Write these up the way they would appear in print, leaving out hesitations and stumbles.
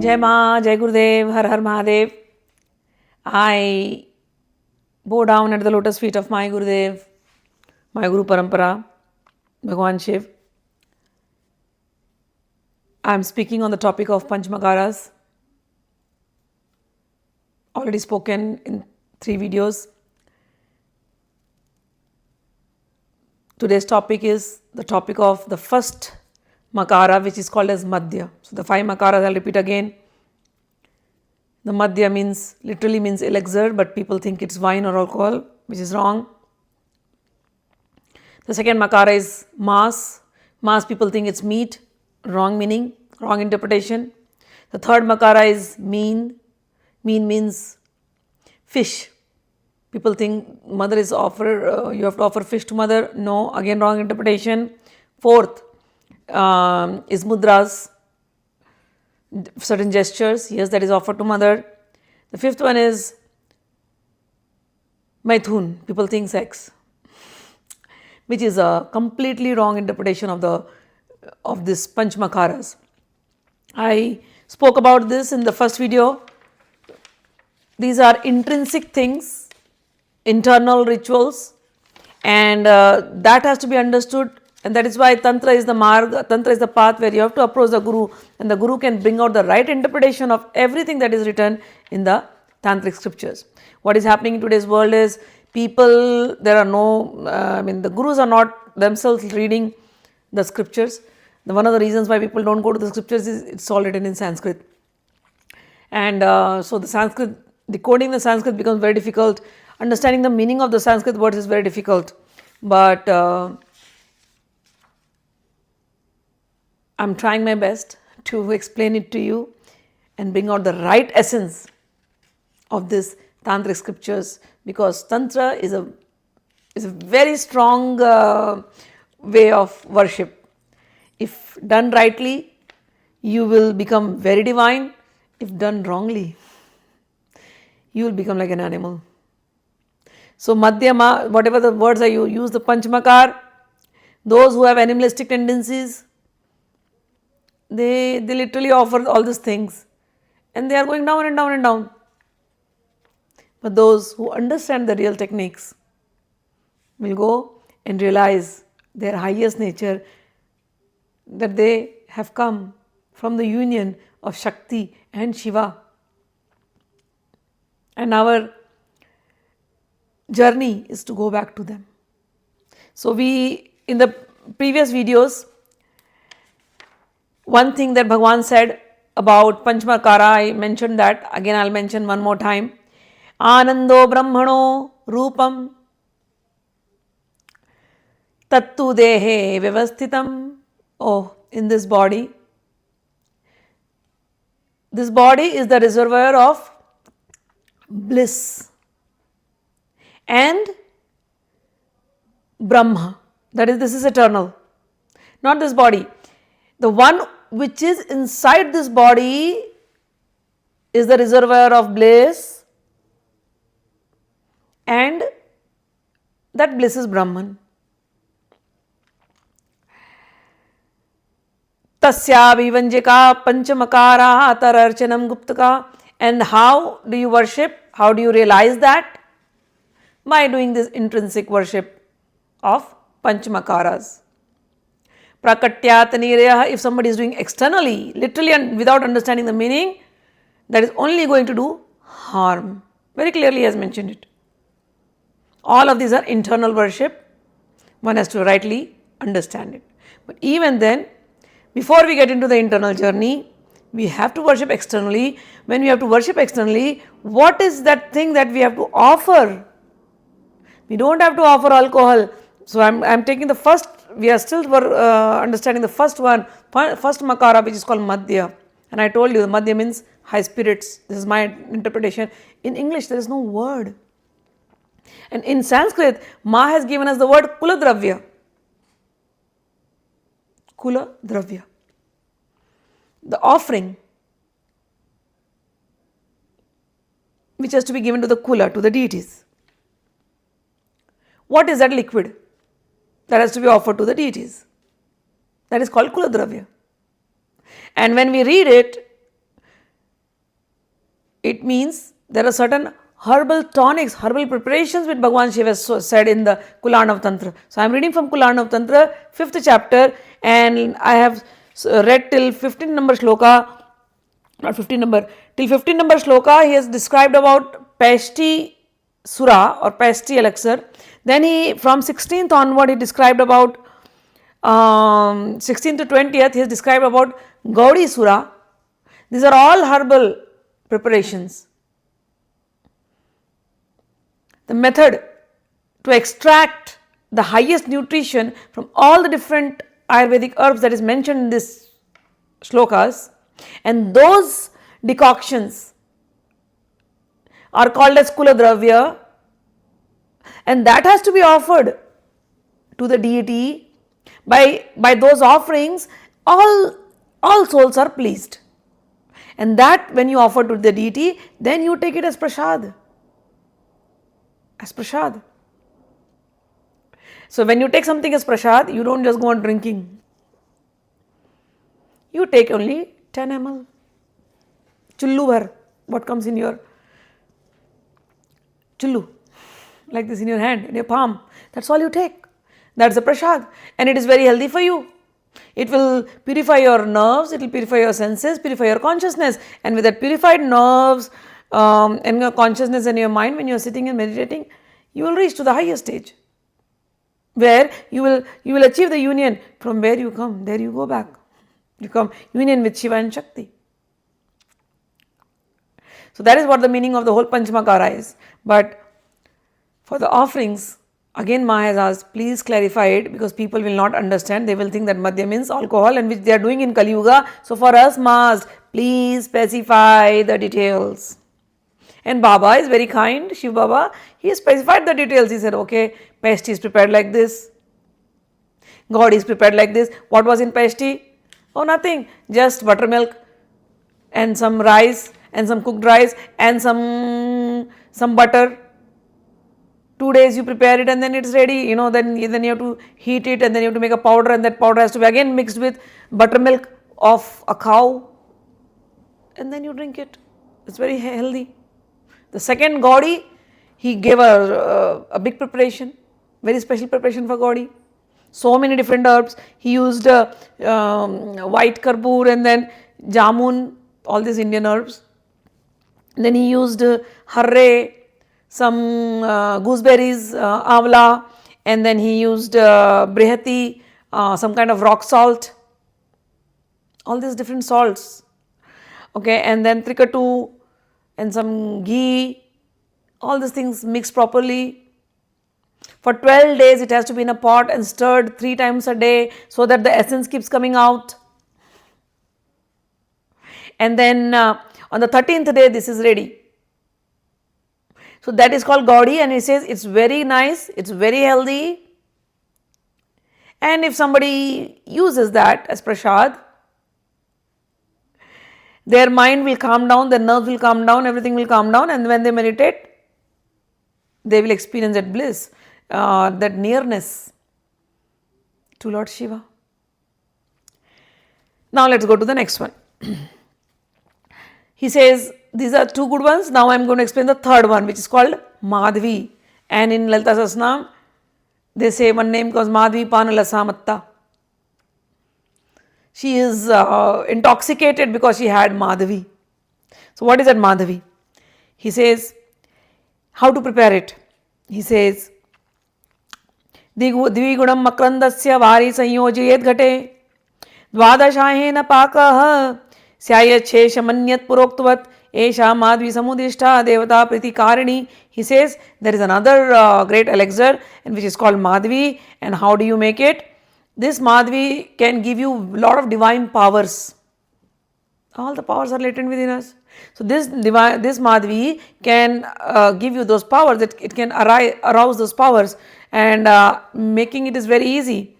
Jai Maa, Jai Gurudev, Har Har Mahadev. I bow down at the lotus feet of my Gurudev, my Guru Parampara, Bhagwan Shiv. I am speaking on the topic of Panchamakaras. Already spoken in 3 videos. Today's topic is the topic of the first Makara, which is called as Madya. So the 5 Makaras, I'll repeat again. The Madya literally means elixir, but people think it's wine or alcohol, which is wrong. The second Makara is Mas. Mas, people think it's meat, wrong meaning, wrong interpretation. The third Makara is Meen. Meen means fish. People think mother is you have to offer fish to mother. No, again wrong interpretation. Fourth is Mudras, certain gestures. Yes, that is offered to mother. The fifth one is Maithuna. People think sex, which is a completely wrong interpretation of this Panchmakaras. I spoke about this in the first video. These are intrinsic things, internal rituals, and that has to be understood, and that is why Tantra is the marg, Tantra is the path where you have to approach the Guru, and the Guru can bring out the right interpretation of everything that is written in the Tantric scriptures. What is happening in today's world is people, the Gurus are not themselves reading the scriptures. One of the reasons why people don't go to the scriptures is it's all written in Sanskrit. And so the Sanskrit, decoding the Sanskrit becomes very difficult. Understanding the meaning of the Sanskrit words is very difficult. But I'm trying my best to explain it to you and bring out the right essence of this Tantric scriptures, because Tantra is a very strong way of worship. If done rightly, you will become very divine. If done wrongly, you will become like an animal. So Madhyama, whatever the words are you use, the Panchmakar, those who have animalistic tendencies, they literally offer all these things and they are going down and down and down. But those who understand the real techniques will go and realize their highest nature, that they have come from the union of Shakti and Shiva. And our journey is to go back to them. So in the previous videos, one thing that Bhagwan said about Panchmakara, I mentioned that. Again, I'll mention one more time. Anando Brahmano Rupam Tattu Dehe Vyavasthitam. Oh, in this body. This body is the reservoir of bliss and Brahma. That is, this is eternal. Not this body. The one which is inside this body is the reservoir of bliss, and that bliss is Brahman. Tasya vivanjika panchamakara tararchanam guptaka. And how do you worship? How do you realize that? By doing this intrinsic worship of Panchamakaras. Prakatyat nireya, if somebody is doing externally, literally and without understanding the meaning, that is only going to do harm. Very clearly he has mentioned it. All of these are internal worship. One has to rightly understand it. But even then, before we get into the internal journey, we have to worship externally. When we have to worship externally, what is that thing that we have to offer? We don't have to offer alcohol. So I'm taking the first, we are still understanding the first one, first Makara, which is called Madya. And I told you the Madya means high spirits. This is my interpretation. In English, there is no word. And in Sanskrit, Ma has given us the word Kula Dravya. Kula Dravya. The offering which has to be given to the Kula, to the deities. What is that liquid that has to be offered to the deities? That is called Kula Dravya. And when we read it, It means there are certain herbal tonics, herbal preparations which Bhagwan Shiva has said in the Kularnava Tantra. So I am reading from Kularnava Tantra, 5th chapter, and I have read till 15 number shloka, not 15 number, till 15 number shloka he has described about Peshti Sura or Peshti elixir. Then he, from 16th onward, he described about 16th to 20th, he has described about Gaudi Sura. These are all herbal preparations. The method to extract the highest nutrition from all the different Ayurvedic herbs that is mentioned in this shlokas, and those decoctions are called as Kula Dravya, and that has to be offered to the deity. By those offerings, all souls are pleased. And that when you offer to the deity, then you take it as prasad. As prasad. So when you take something as prasad, you don't just go on drinking. You take only 10 ml. Chullu bhar, what comes in your chullu, like this in your hand, in your palm. That's all you take. That's the prasad, and it is very healthy for you. It will purify your nerves, it will purify your senses, purify your consciousness, and with that purified nerves and your consciousness and your mind, when you are sitting and meditating, you will reach to the highest stage, where you will achieve the union. From where you come, there you go back. You come union with Shiva and Shakti. So that is what the meaning of the whole Panchamakara is. But for the offerings, again Maa has asked, please clarify it, because people will not understand. They will think that Madya means alcohol, and which they are doing in Kali Yuga. So for us, Maa asked, please specify the details. And Baba is very kind, Shiv Baba, he specified the details. He said, okay, Peshti is prepared like this. God is prepared like this. What was in Peshti? Oh, nothing, just buttermilk and some rice and some cooked rice and some butter. 2 days you prepare it and then it's ready. Then you have to heat it and then you have to make a powder, and that powder has to be again mixed with buttermilk of a cow, and then you drink it. It's very healthy. The second Gaudi, he gave a big preparation, very special preparation for Gaudi. So many different herbs. He used white karpoor and then jamun, all these Indian herbs. And then he used harre, some gooseberries, avla, and then he used brihati, some kind of rock salt, all these different salts. Okay, and then trikatu and some ghee, all these things mixed properly. For 12 days it has to be in a pot and stirred 3 times a day so that the essence keeps coming out. And then on the 13th day this is ready. So that is called Gaudi, and he says it's very nice, it's very healthy. And if somebody uses that as prasad, their mind will calm down, their nerves will calm down, everything will calm down, and when they meditate, they will experience that bliss, that nearness to Lord Shiva. Now let's go to the next one. He says, these are 2 good ones. Now I am going to explain the third one, which is called Madhvi. And in Lalita Sahasranam, they say one name called Madhvi Panalasa. She is intoxicated because she had Madhvi. So what is that Madhvi? He says, how to prepare it? He says, Dvigunam makrandasya vari sanyojayet ghate dvadashahena pakah syayat sheshamanyat puroktvat esha madhvi samudishta devata pritikarini. He says there is another great elixir, and which is called Madhvi. And how do you make it? This Madhvi can give you a lot of divine powers. All the powers are latent within us. So this Madhvi can give you those powers, that it can arouse those powers, and making it is very easy.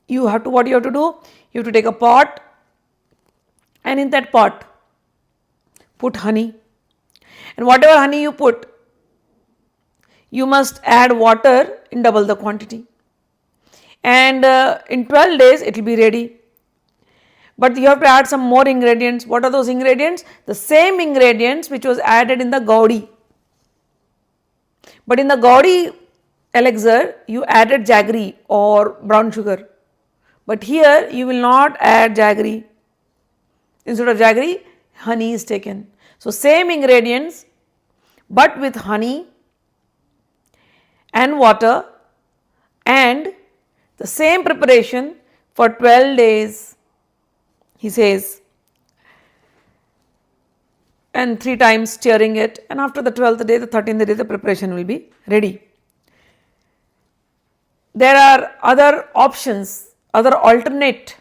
What you have to do? You have to take a pot, and in that pot put honey, and whatever honey you put, you must add water in double the quantity, and in 12 days it will be ready. But you have to add some more ingredients. What are those ingredients? The same ingredients which was added in the Gaudi. But in the Gaudi elixir, you added jaggery or brown sugar. But here, you will not add jaggery. Instead of jaggery, honey is taken. So, same ingredients, but with honey and water, and the same preparation for 12 days, he says, and 3 times stirring it, and after the 12th day, the 13th day, the preparation will be ready. There are other options, other alternate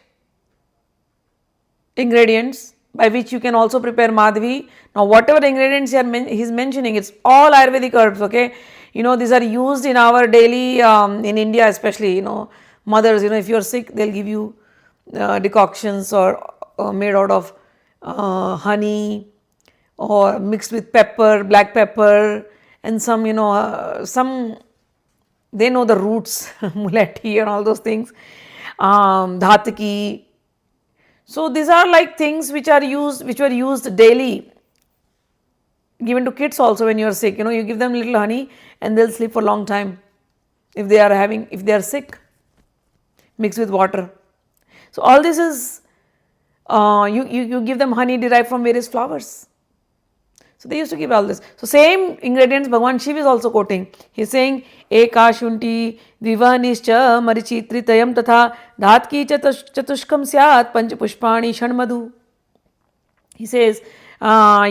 ingredients by which you can also prepare Madhvi. Now, whatever ingredients he is mentioning, it's all Ayurvedic herbs, okay. These are used in our daily, in India especially, mothers, if you're sick, they'll give you decoctions or made out of honey or mixed with pepper, black pepper, and some, some, they know the roots, muleti and all those things, dhataki. So, these are like things which were used daily, given to kids also when you are sick. You give them little honey and they'll sleep for a long time if they are sick, mixed with water. So, all this is, you give them honey derived from various flowers. So, they used to give all this. So, same ingredients Bhagwan Shiva is also quoting. He is saying, Eka shunti vivanischa marichi tritayam tatha dhatki chatushkam syat panchapushpani shanmadhu. He says,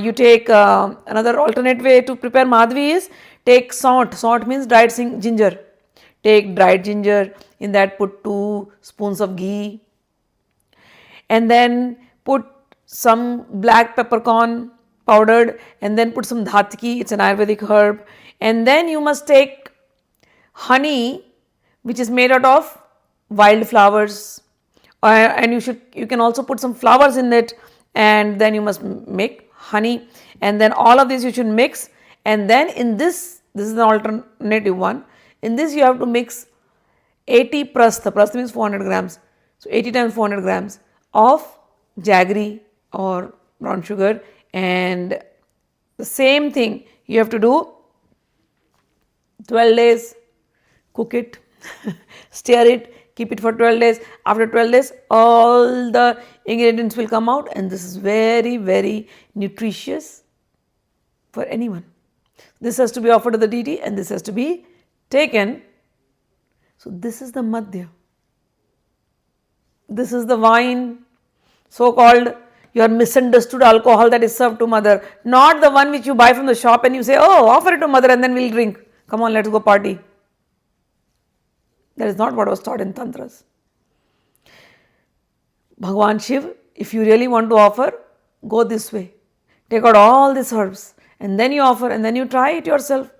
you take another alternate way to prepare Madhvi is take saunt. Saunt means dried ginger. Take dried ginger, in that put 2 spoons of ghee, and then put some black peppercorn powdered, and then put some dhatki, it's an Ayurvedic herb, and then you must take honey which is made out of wild flowers, and you can also put some flowers in it, and then you must make honey, and then all of this you should mix, and then in this is an alternative one, in this you have to mix 80 prastha means 400 grams, so 80 times 400 grams of jaggery or brown sugar, and the same thing you have to do 12 days, cook it, stir it, keep it for 12 days. After 12 days, all the ingredients will come out, and this is very, very nutritious for anyone. This has to be offered to the deity, and this has to be taken. So, this is the Madya. This is the wine, so-called your misunderstood alcohol that is served to mother, not the one which you buy from the shop and you say, oh, offer it to mother and then we'll drink. Come on, let's go party. That is not what was taught in Tantras. Bhagwan Shiv, if you really want to offer, go this way. Take out all these herbs and then you offer and then you try it yourself.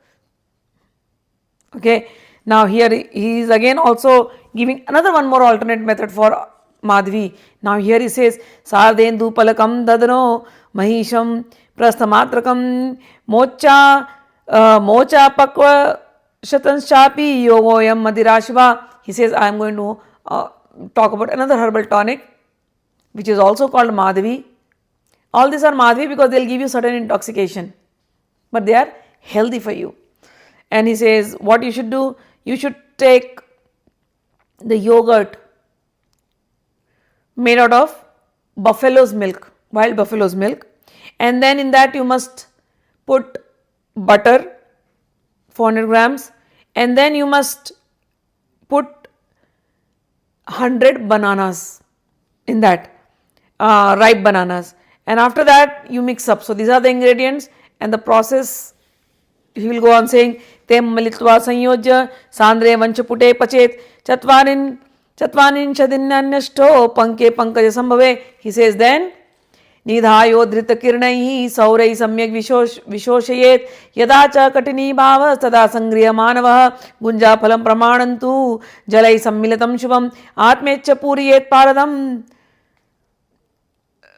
Okay, now here he is again also giving another one more alternate method for Madhvi. Now here he says, Sardendu palakam dadano mahisham prasthamatrakam mocha pakva shatanshapi yogoyam madirashiva. He says, I am going to talk about another herbal tonic which is also called Madhvi. All these are Madhvi because they will give you certain intoxication, but they are healthy for you. And he says, what you should do, you should take the yogurt made out of buffalo's milk, wild buffalo's milk, and then in that you must put butter, 400 grams, and then you must put 100 bananas in that, ripe bananas, and after that you mix up. So these are the ingredients, and the process, he will go on saying, Tem malitva sanyojya sandre vanchapute pachet chatvarin chadinnanyashto panke pankaja sambhave. He says then, Nidhayo dhrita kirnaihi saurai samyak vishoshayet yada cha katini bhava tada sangriya manavaha gunja phalam pramanantu jalai sammilatam shubham atmecha puriyet paradam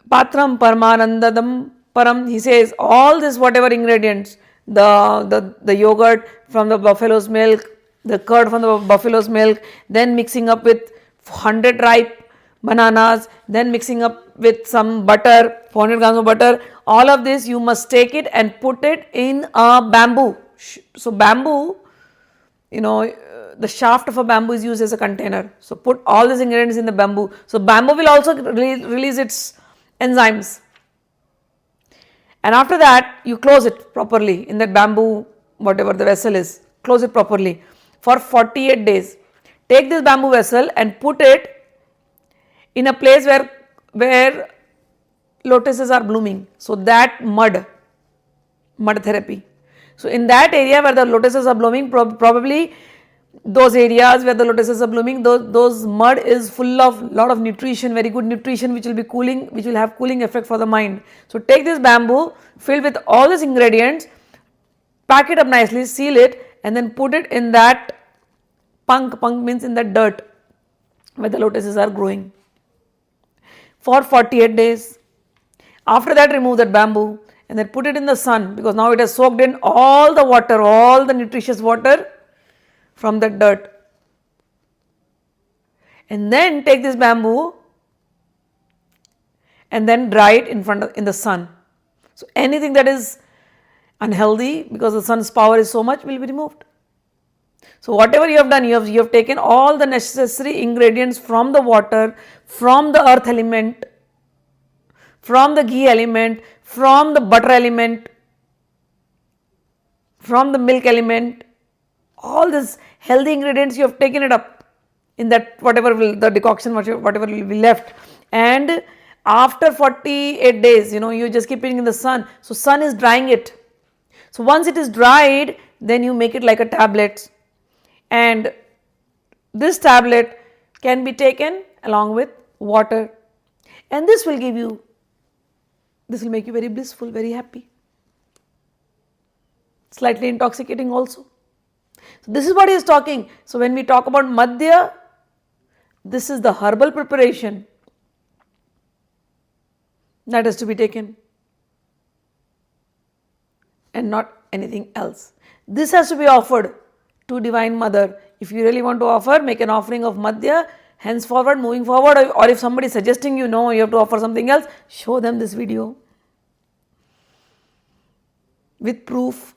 patram parmanandadam param. He says all this whatever ingredients, the yogurt from the buffalo's milk, the curd from the buffalo's milk, then mixing up with 100 ripe bananas, then mixing up with some butter, 400 grams of butter. All of this you must take it and put it in a bamboo. So bamboo, the shaft of a bamboo is used as a container. So put all these ingredients in the bamboo. So bamboo will also release its enzymes. And after that, you close it properly in that bamboo, whatever the vessel is, close it properly for 48 days. Take this bamboo vessel and put it in a place where lotuses are blooming. So that mud therapy. So in that area where the lotuses are blooming, probably those areas where the lotuses are blooming, those mud is full of lot of nutrition, very good nutrition, which will be cooling, which will have cooling effect for the mind. So take this bamboo filled with all these ingredients, pack it up nicely, seal it, and then put it in that punk means in that dirt where the lotuses are growing for 48 days. After that, remove that bamboo and then put it in the sun, because now it has soaked in all the water, all the nutritious water from that dirt. And then take this bamboo and then dry it in the sun. So anything that is unhealthy, because the sun's power is so much, will be removed. So whatever you have done, you have taken all the necessary ingredients from the water, from the earth element, from the ghee element, from the butter element, from the milk element, all these healthy ingredients, you have taken it up in that whatever will, the decoction, whatever will be left. And after 48 days, you just keep it in the sun. So sun is drying it. So once it is dried, then you make it like a tablet. And this tablet can be taken along with water. And this will make you very blissful, very happy. Slightly intoxicating also. So this is what he is talking. So when we talk about Madya, this is the herbal preparation that has to be taken and not anything else. This has to be offered to Divine Mother. If you really want to offer, make an offering of Madya, henceforward, moving forward, or if somebody is suggesting you have to offer something else, show them this video with proof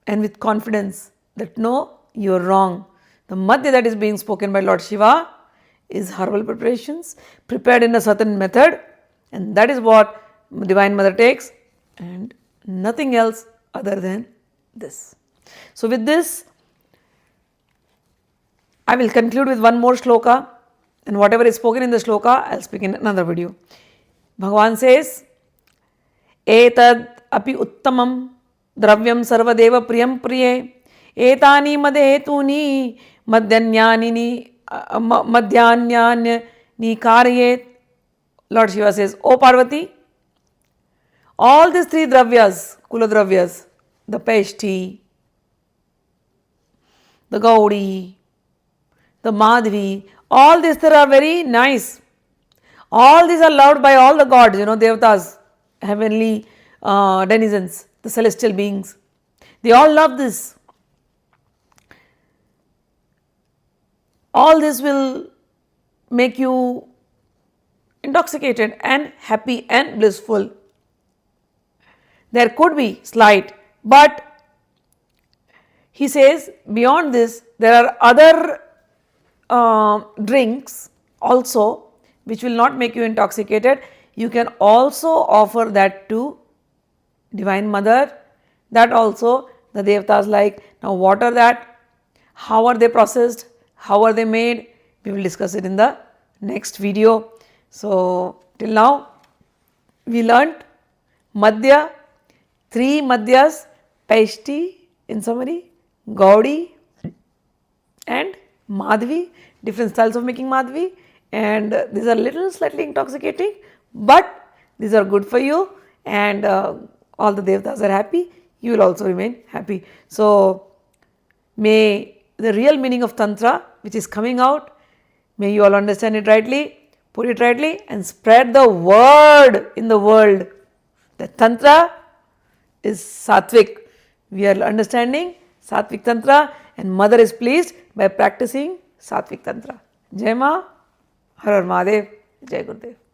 and with confidence that no, you are wrong. The Madya that is being spoken by Lord Shiva is herbal preparations prepared in a certain method, and that is what Divine Mother takes and nothing else other than this. So with this, I will conclude with one more shloka, and whatever is spoken in the shloka, I will speak in another video. Bhagavan says, Etad api uttamam dravyam sarvadeva priyam priye etani madhetuni madhyanyani karyet. Lord Shiva says, O Parvati, all these three dravyas, kula dravyas, the peshti, the gaudi, the madhvi, all these are very nice. All these are loved by all the gods, devatas, heavenly denizens, the celestial beings. They all love this. All this will make you intoxicated and happy and blissful. There could be slight, but he says beyond this, there are other drinks also which will not make you intoxicated. You can also offer that to Divine Mother. That also the Devatas like. Now what are that? How are they processed? How are they made? We will discuss it in the next video. So till now we learnt Madya, three Madhyas, Peshti in summary, Gaudi and Madhvi, different styles of making Madhvi, and these are little slightly intoxicating, but these are good for you, and all the Devatas are happy, you will also remain happy. So may the real meaning of Tantra, which is coming out, may you all understand it rightly, put it rightly, and spread the word in the world that Tantra is Satvik. We are understanding Satvik Tantra, and Mother is pleased by practicing Satvik Tantra. Jai Maa, Har Har Mahadev. Jai Gurudev.